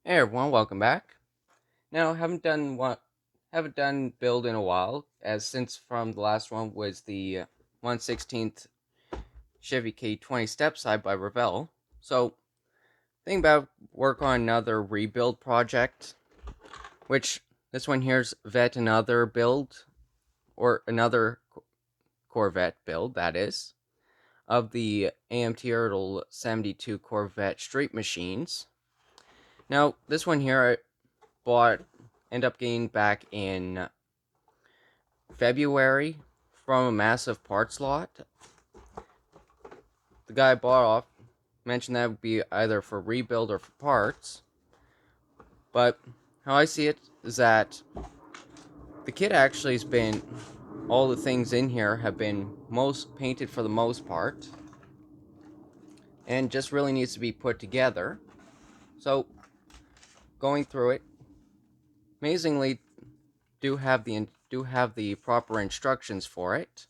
Hey everyone, welcome back. Now, haven't done build in a while, as since from the last one was the 1/16th Chevy K20 step side by Revell. So, thinking about work on another rebuild project, which this one here's Vette another build or another Corvette build that is of the AMT 72 Corvette Street Machines. Now, this one here I bought end up getting back in February from a massive parts lot. The guy I bought off mentioned that would be either for rebuild or for parts. But how I see it is that the kit actually has been, all the things in here have been most painted for the most part, and just really needs to be put together. So going through it, amazingly do have the proper instructions for it,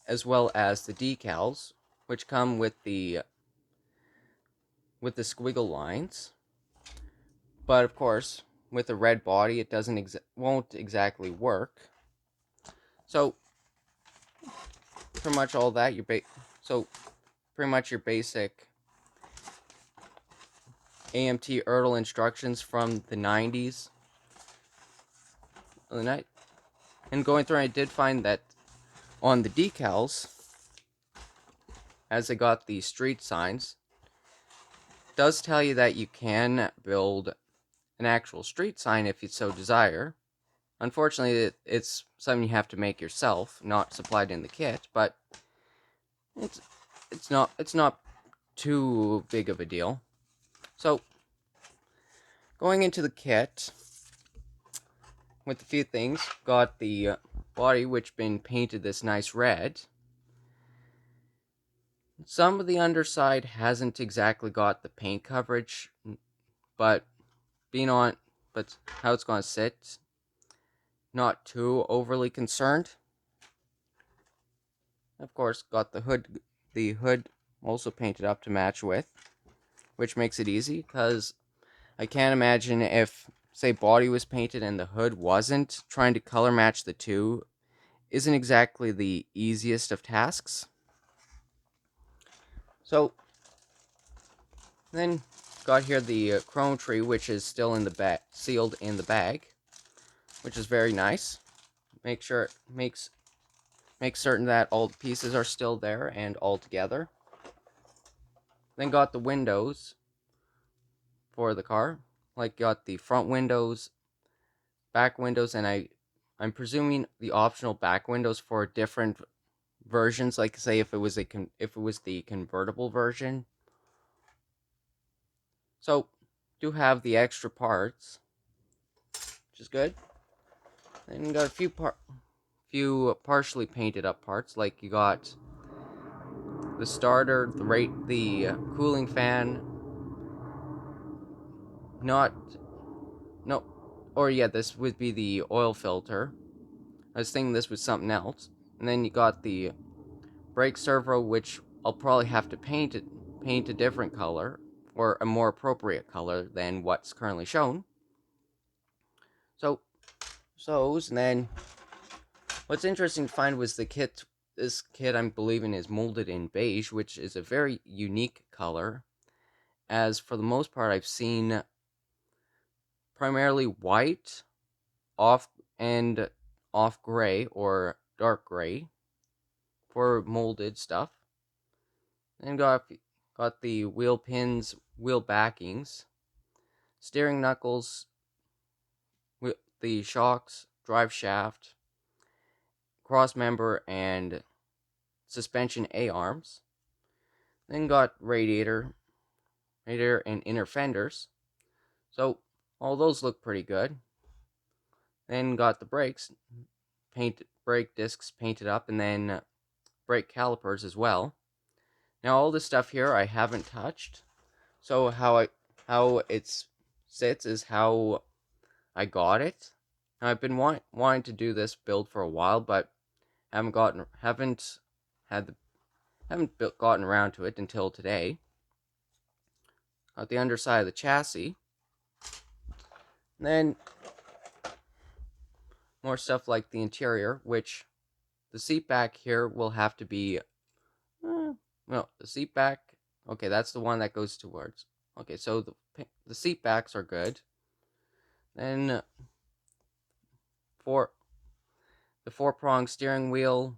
as well as the decals, which come with the squiggle lines. But of course, with a red body, it won't exactly work. So pretty much all that so pretty much your basic AMT Ertl instructions from the 90s. And going through, I did find that on the decals, as they got the street signs, does tell you that you can build an actual street sign if you so desire. Unfortunately, it's something you have to make yourself, not supplied in the kit, but it's it's not too big of a deal. So, going into the kit with a few things, got the body which been painted this nice red. Some of the underside hasn't exactly got the paint coverage, but being on but how it's going to sit, not too overly concerned. Of course, got the hood also painted up to match with, which makes it easy because I can't imagine if, say, body was painted and the hood wasn't, trying to color match the two isn't exactly the easiest of tasks. So, then got here the chrome tree, which is still in the bag, sealed in the bag, which is very nice. Makes certain that all the pieces are still there and all together. Then got the windows for the car, like got the front windows, back windows, and I'm presuming the optional back windows for different versions. Like say if it was the convertible version. So do have the extra parts, which is good. Then you got a few partially painted up parts, like you got the starter, the cooling fan. Not no, or yeah, this would be the oil filter. I was thinking this was something else. And then you got the brake servo, which I'll probably have to paint a different color, or a more appropriate color than what's currently shown. So, and then what's interesting to find was the kit. This kit, I'm believing, is molded in beige, which is a very unique color, as for the most part, I've seen primarily white, off and off gray or dark gray for molded stuff. Then got the wheel pins, wheel backings, steering knuckles, the shocks, drive shaft, cross member, and suspension A-arms. Then got radiator and inner fenders. So all those look pretty good. Then got the brakes, brake discs painted up, and then brake calipers as well. Now all this stuff here I haven't touched. So how it sits is how I got it. Now, I've been wanting to do this build for a while, but haven't gotten around to it until today. Got the underside of the chassis, And then more stuff like the interior, which the seat back here will have to be, no, the seat back, okay, that's the one that goes towards, okay, so the seat backs are good. Then for the 4-prong steering wheel,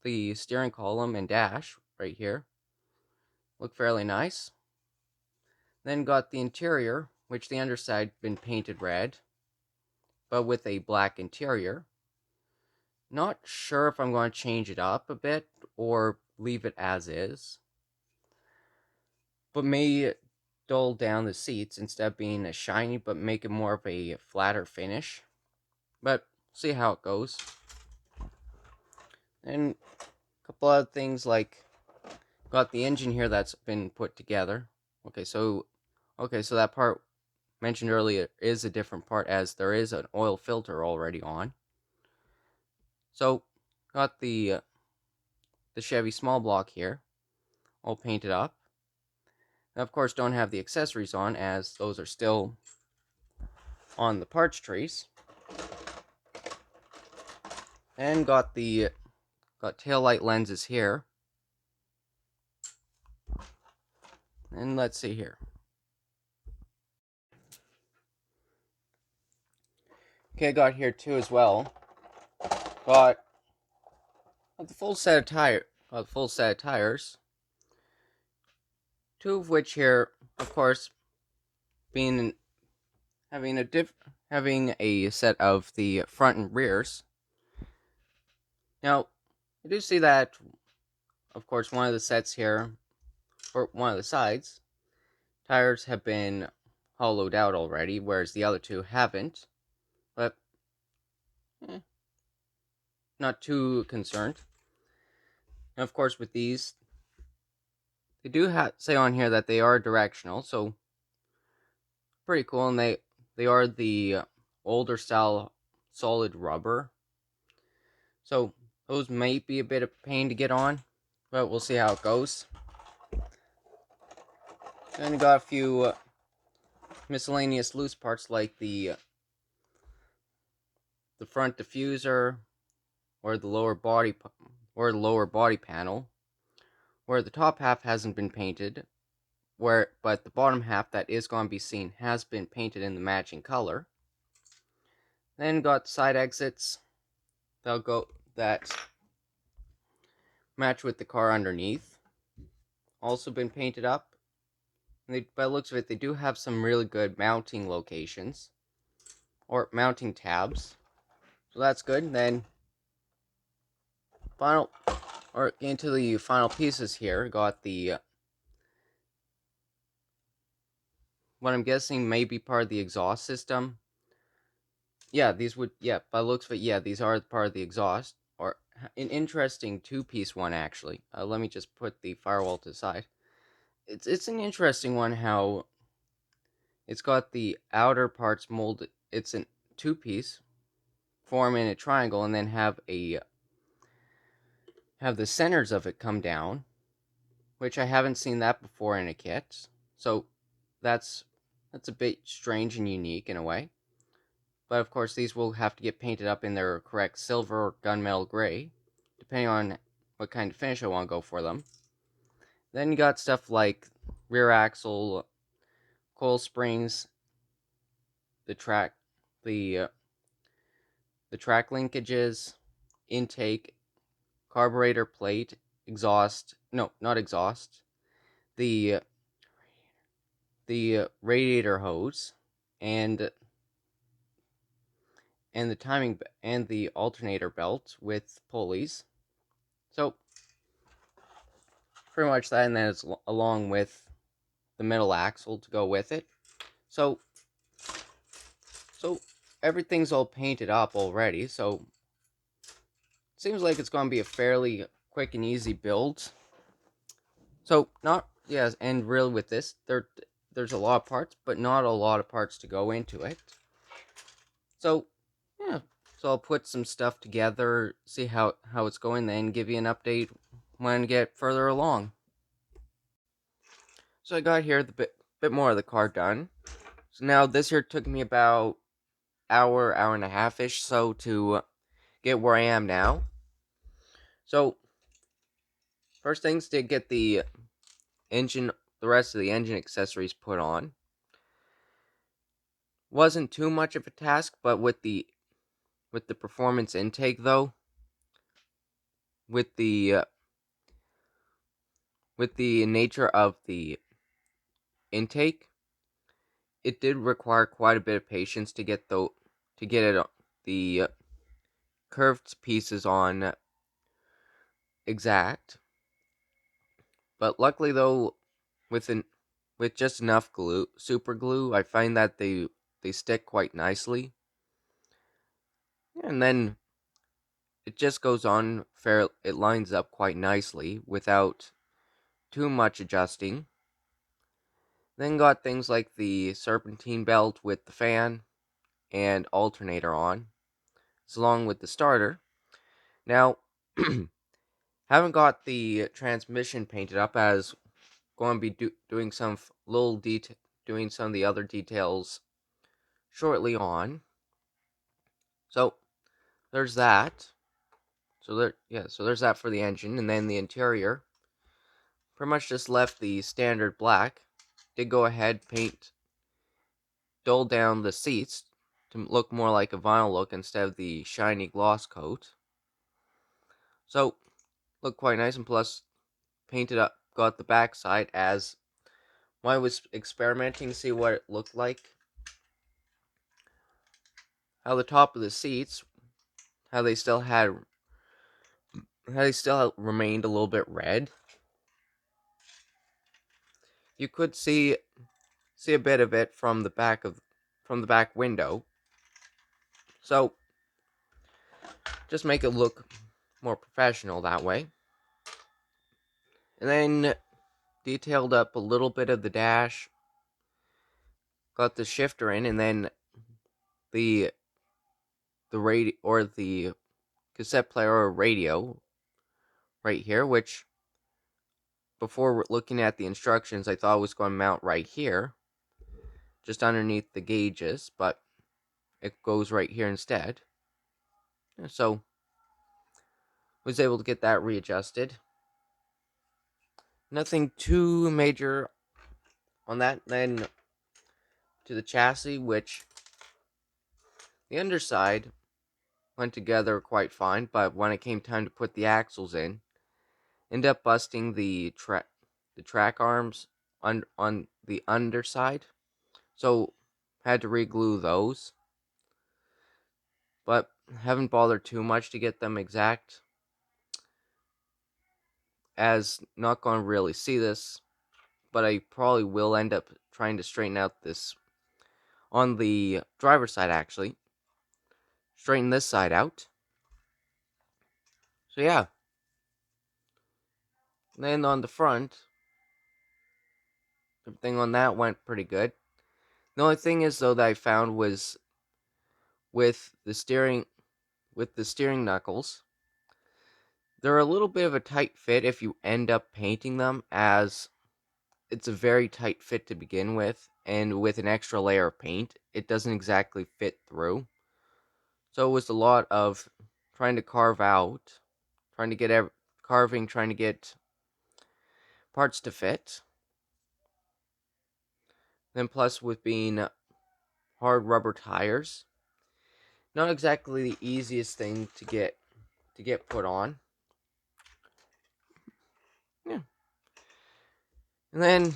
the steering column and dash right here look fairly nice. Then got the interior, which the underside been painted red, but with a black interior. Not sure if I'm going to change it up a bit or leave it as is, but may dull down the seats instead of being a shiny, but make it more of a flatter finish. But see how it goes. And a couple other things, like got the engine here that's been put together. Okay, so that part mentioned earlier is a different part, as there is an oil filter already on. So got the Chevy small block here all painted up. And of course don't have the accessories on, as those are still on the parts trace. And got tail light lenses here. And let's see here. Okay, I got here too as well. Got the full set of tires. Two of which here, of course, having a set of the front and rears. Now, I do see that, of course, one of the sets here, or one of the sides, tires have been hollowed out already, whereas the other two haven't. But not too concerned. And of course, with these, they do say on here that they are directional, so pretty cool. And they are the older style solid rubber, so those might be a bit of a pain to get on, but we'll see how it goes. Then we got a few miscellaneous loose parts, like the front diffuser, or the lower body panel, where the top half hasn't been painted, but the bottom half that is going to be seen has been painted in the matching color. Then got side exits that match with the car underneath, also been painted up. And by the looks of it, they do have some really good mounting locations, or mounting tabs, so that's good. And then into the final pieces here, got what I'm guessing may be part of the exhaust system. Yeah, by the looks of it, these are part of the exhaust, or an interesting two-piece one, actually. Let me just put the firewall to the side. It's an interesting one, how it's got the outer parts molded. It's a two-piece, form in a triangle, and then have the centers of it come down, which I haven't seen that before in a kit. So that's a bit strange and unique in a way. But of course, these will have to get painted up in their correct silver or gunmetal gray, depending on what kind of finish I want to go for them. Then you got stuff like rear axle, coil springs, the track linkages, intake, carburetor plate, not exhaust, the radiator hose, and the timing and the alternator belt with pulleys. So pretty much that, and then it's along with the middle axle to go with it. So everything's all painted up already, so seems like it's going to be a fairly quick and easy build. So and really with this, there's a lot of parts, but not a lot of parts to go into it. So so I'll put some stuff together, see how it's going, then give you an update when I get further along. So I got here the bit more of the car done. So now this here took me about hour and a half ish so to get where I am now. So first things to get the rest of the engine accessories put on. Wasn't too much of a task, but with the performance intake though, with the uh, with the nature of the intake, it did require quite a bit of patience to get the curved pieces on exact. But luckily though, with an with just enough super glue, I find that they stick quite nicely. And then it just goes on it lines up quite nicely without too much adjusting. Then got things like the serpentine belt with the fan and alternator on, along with the starter. Now, haven't got the transmission painted up, as going to be doing some doing some of the other details shortly on. So there's that. So there's that for the engine, and then the interior. Pretty much just left the standard black. Did go ahead dull down the seats to look more like a vinyl look instead of the shiny gloss coat. So looked quite nice, and plus painted up, got the backside as when I was experimenting to see what it looked like. How the top of the seats, how they still had, how they still remained a little bit red. You could see a bit of it from the back window. So just make it look more professional that way. And then detailed up a little bit of the dash. Got the shifter in, and then the radio or the cassette player or radio right here, which before looking at the instructions I thought was going to mount right here, just underneath the gauges, but it goes right here instead. So was able to get that readjusted. Nothing too major on that. Then to the chassis, which the underside went together quite fine, but when it came time to put the axles in, ended up busting the track arms on the underside, so had to re-glue those. But haven't bothered too much to get them exact, as not gonna really see this, but I probably will end up trying to straighten out this on the driver's side, actually. Straighten this side out. So yeah. Then on the front, everything on that went pretty good. The only thing is though that I found was with the steering knuckles, they're a little bit of a tight fit if you end up painting them, as it's a very tight fit to begin with, and with an extra layer of paint, it doesn't exactly fit through. So it was a lot of trying to trying to get trying to get parts to fit. Then plus with being hard rubber tires, not exactly the easiest thing to get put on. Yeah. And then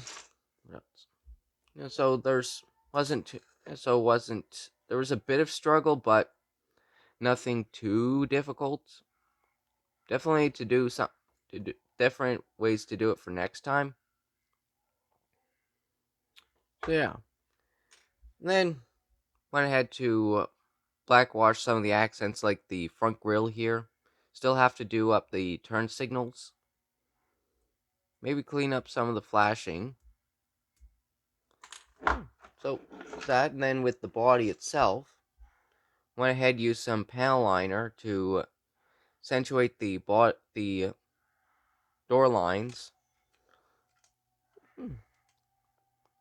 so there was a bit of struggle, but nothing too difficult. Definitely to do some to do different ways to do it for next time. So yeah. And then went ahead to blackwash some of the accents, like the front grille here. Still have to do up the turn signals. Maybe clean up some of the flashing. So that, and then with the body itself, went ahead used some panel liner to accentuate the door lines.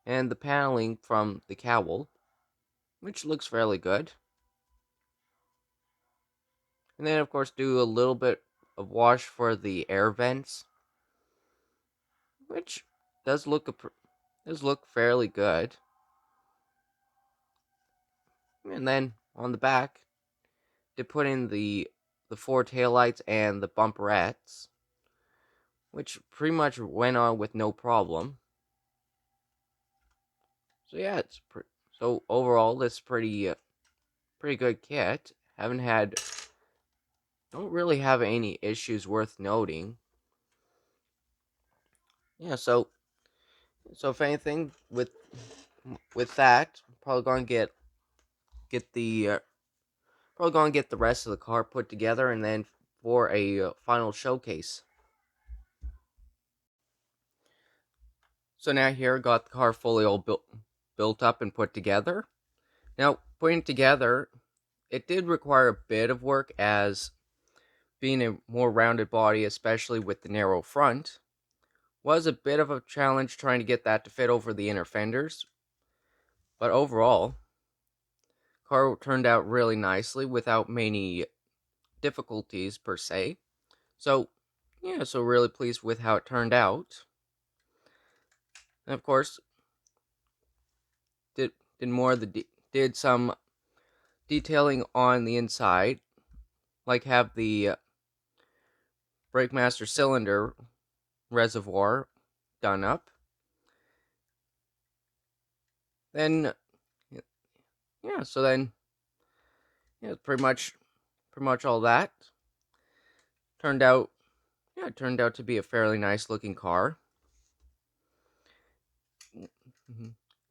and the paneling from the cowl, which looks fairly good. And then, of course, do a little bit of wash for the air vents, which does look fairly good. And then on the back, to put in the four taillights and the bumperettes, which pretty much went on with no problem. So yeah, so overall this pretty good kit. Don't really have any issues worth noting. Yeah, so if anything with that, probably gonna get the probably gonna get the rest of the car put together, and then for a final showcase. So now here, got the car fully all built up and put together. Now, putting it together, it did require a bit of work, as being a more rounded body, especially with the narrow front, was a bit of a challenge trying to get that to fit over the inner fenders. But overall, car turned out really nicely without many difficulties per se. So, yeah, so really pleased with how it turned out. And of course, did did some detailing on the inside, like have the brake master cylinder reservoir done up. Then yeah, so then yeah, pretty much all that turned out it turned out to be a fairly nice looking car.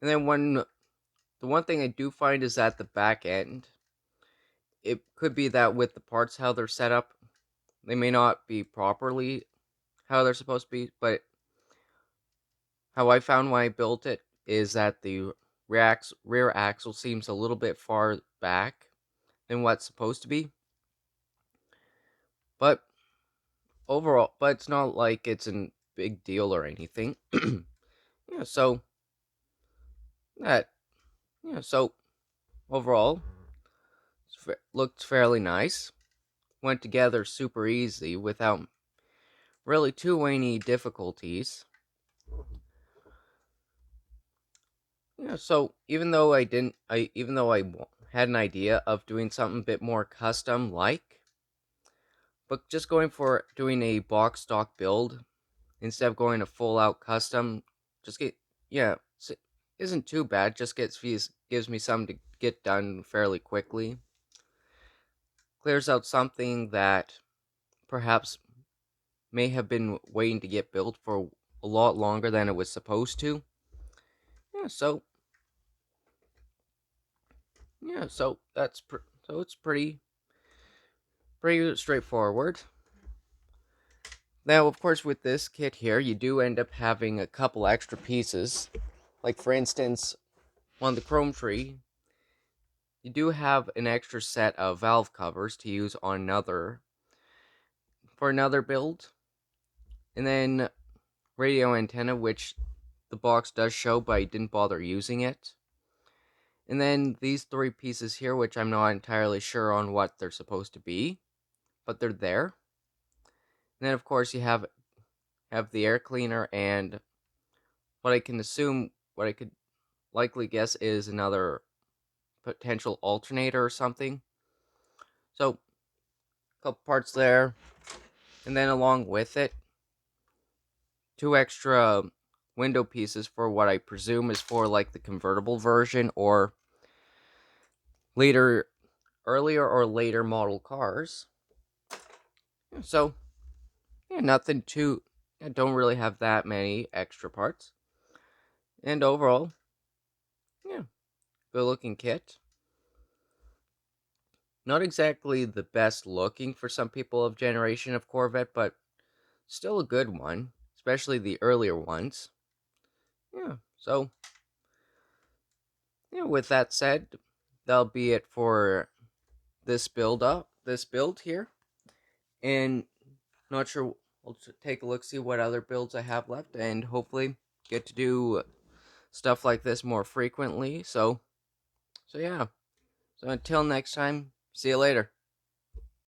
And then the one thing I do find is that the back end, it could be that with the parts how they're set up, they may not be properly how they're supposed to be, but how I found when I built it is that the rear axle seems a little bit far back than what's supposed to be. But overall, but it's not like it's a big deal or anything. Yeah, so that so overall, looked fairly nice. Went together super easy without really too many difficulties. Yeah, so even though I had an idea of doing something a bit more custom like, but just going for doing a box stock build instead of going a full out custom, just get yeah, isn't too bad. Just gives me something to get done fairly quickly. Clears out something that perhaps may have been waiting to get built for a lot longer than it was supposed to. Yeah, so so it's pretty straightforward. Now, of course, with this kit here, you do end up having a couple extra pieces. Like, for instance, on the chrome tree, you do have an extra set of valve covers to use on another build. And then radio antenna, which the box does show, but I didn't bother using it. And then these three pieces here, which I'm not entirely sure on what they're supposed to be, but they're there. And then, of course, you have the air cleaner and what I could likely guess is another potential alternator or something. So, a couple parts there. And then along with it, two extra window pieces for what I presume is for like the convertible version or earlier or later model cars. So, yeah, nothing too. I don't really have that many extra parts. And overall, yeah, good looking kit. Not exactly the best looking for some people of generation of Corvette, but still a good one, especially the earlier ones. Yeah, so yeah, with that said, that'll be it for this build here. And not sure, I'll take a look, see what other builds I have left, and hopefully get to do stuff like this more frequently. So yeah. So until next time, see you later.